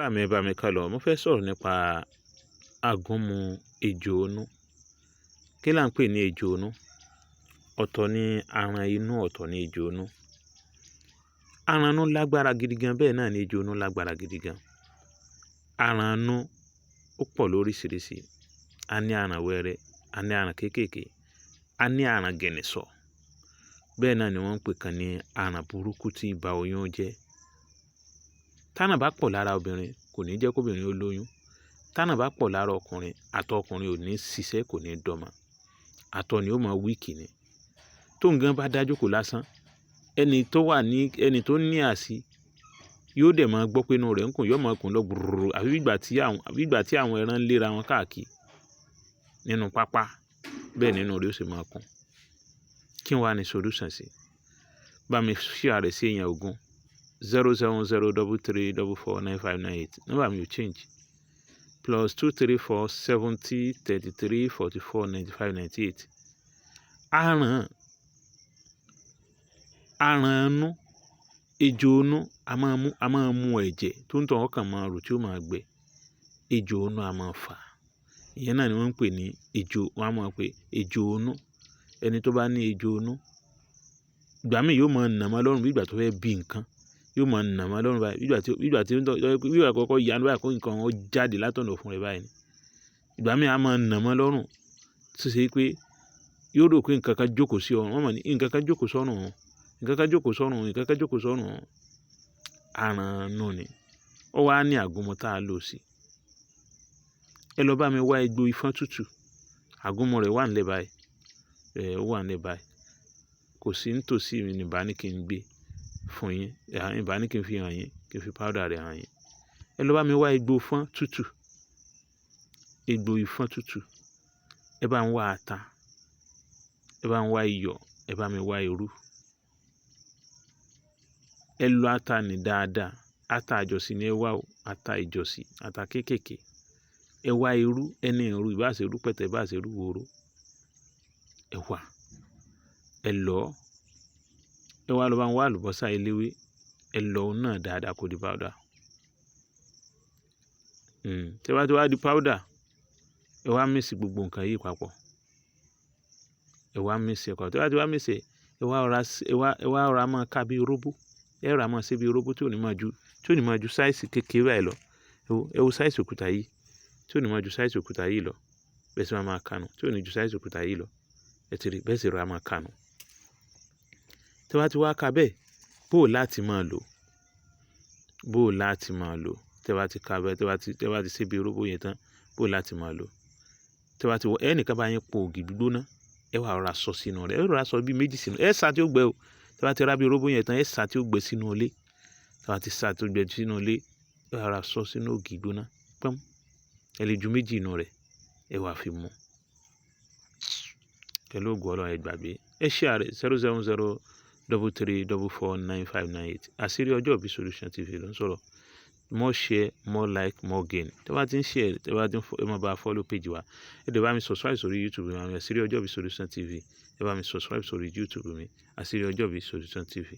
Ará mi ẹ bá mi kálọ, mo fẹ́ sọ̀rọ̀ nípa agúnmu ejò onú. Kí là ń pè ní ejò onú? Ọ̀tọ̀ ni aràn inú, ọ̀tọ̀ ni ejò onú. Aràn inú lágbára gidi gan, bẹ́ẹ̀ náà ni ejò onú lágbára gidi gan. Aràn inú ó pọ̀ lóríṣiríṣi. A ní aràn wẹ́rẹ́, a ní aràn kéékèèké, a ní aràn gẹ̀nẹ̀sọ̀. Bẹ́ẹ̀ náà ni wọ́n ń pè kan ní aràn burúkú tí ba oyún jẹ́. Tánà bá pọ̀ lára obìnrin kò ní jẹ́ kóbìnrin ó lóyún. Tánà bá pọ̀ lára ọkùnrin, àtọ̀ ọkùnrin ò ní ṣiṣẹ́, kò ní dọ́mọ. Àtọ̀ ni ó máa wíìkì ni. Tó ń gan bá dá jókòó lásán, ẹni tó ní àsí yóò dẹ̀ máa gbọ́ pé inú rẹ̀ ń kùn, yóò máa kùn lọ gbùrùrù àbí ìgbà tí àwọn ẹran ń léra wọn káàkiri nínú pápá, bẹ́ẹ̀ nínú rẹ̀ ó sì máa kùn. Kí wá ni solution sí? Bá mi share rẹ̀ sí èèyàn ogún. 07033449598. Nọ́mbà mi ò change. +234 70 33 44 95 98. Aràn inú, ejò onú a máa mú ẹ̀jẹ̀ tó ń tọ̀ ọkàn máa rò tí ó máa gbẹ. Ejò onú a máa fà. Ìyẹn náà ni wọ́n ń pè ní wọ́n á máa pè ejò onú. Ẹni tó bá ní ejò onú, ìgbà míì yóò máa nà mọ́ lọ́rùn bí ìgbà tó fẹ́ bí nǹkan. Yóò máa nà mọ́ lọ́rùn báyìí bí ìgbà àkọ́kọ́ yanu báyìí kó nǹkan ó jáde látọ̀nà fún rẹ̀ báyìí. Ìgbà míì a máa nà mọ́ lọ́rùn tó ṣe pé yóò rò pé nǹkan kan jókòó sí ọrùn. Wọ́n mọ̀ ní nǹkan kan jókòó sọ́rùn wọn. Nǹkan kan jókòó sọ́rùn wọn. Nǹkan kan jókòó sọ́rùn wọn. Aràn inú ni. Ó wá ní àgúnmu tá a lò sí. Ẹ lọ bá mi wá egbò ifọ́n tútù. Àgúnmu rẹ̀ wà nílẹ̀ báyìí. Ó wà nílẹ̀ báyìí. Kò sí nítòsí mi ní bá ní kí n gbé fún yín. Ìbá ní kí n fi hàn yín, kí n fi powder rẹ̀ hàn yín. Ẹ lọ bá mi wá egbò ifọ́n tútù. Egbò ifọ́n tútù. Ẹ bá ń wá ata. Ẹ bá ń wá iyọ̀. Ẹ bá mi wá irú. Ẹ lọ ata ní dáadáa. Ata àjọsí ni ẹ wá o. Ata ìjọsí, ata kéékèèké. Ẹ wá irú, ẹni irú, ìbá ṣe irú pẹ̀tẹ̀, ìbá ṣe irú wóró. Ẹ wá. Ẹ lọ̀. Ẹ wá lọ bá ń wá àlùbọ́sà eléwé. Ẹ lọ̀ ọ́ náà dáadáa kó di powder. Tẹ́ bá ti wá di powder, ẹ wá mix gbogbo nǹkan yìí papọ̀. Ẹ wá mix ẹ̀ papọ̀. Tẹ́ bá ti wá mix ẹ̀, ẹ wá rọra máa ká bí róbó. Ẹ rọra máa ṣe bí róbó tí ò ní máa ju size kékeré báyìí lọ. Ẹ wo size òkúta yìí tí ò ní máa ju size òkúta yìí lọ. Bẹ́ẹ̀ sì máa kanu tí ò ní ju size òkúta yìí lọ. Ẹ ti rí bẹ́ẹ̀ sì rọra máa kanu. Tẹ́ bá ti wá ka bẹ́ẹ̀, bó láti máa lò. Tẹ́ bá ti ka bẹ́ẹ̀, tẹ́ bá ti ṣe bí róbó yẹn tán, bó láti máa lò. Tẹ́ bá ti wọ ẹnìkan bá yín po ògì gbígbóná, ẹ wá rọra sọ sínú rẹ̀. Ẹ rọra sọ bí méjì sínú. Ẹ sá tí ó gbẹ o. Tẹ́ bá ti rá bí róbó yẹn tán, ẹ sá tí ó gbẹ sínú ilé. Tẹ́ bá ti sá tí ó gbẹ sínú ilé, ẹ wá rọra sọ sínú ògì gbígbóná. Pọ́n. Ẹ lè ju méjì inú rẹ̀. Ẹ wá fi mu. Pẹ̀lú ògo Ọlọ́run ẹ gbàgbé. Ẹ share rẹ̀ 07033449598. Àṣírí ọjọ́ ìbí Solution TV ló ń sọ̀rọ̀. More share, more like, more gain. Tẹ́ bá ti ń share, tẹ́ bá ti ń ẹ máa bá follow page wa. Ẹ dẹ̀ bá mi subscribe sórí YouTube mi, Àṣírí ọjọ́ ìbí Solution TV. Ẹ bá mi subscribe sórí YouTube mi, Àṣírí ọjọ́ ìbí Solution TV.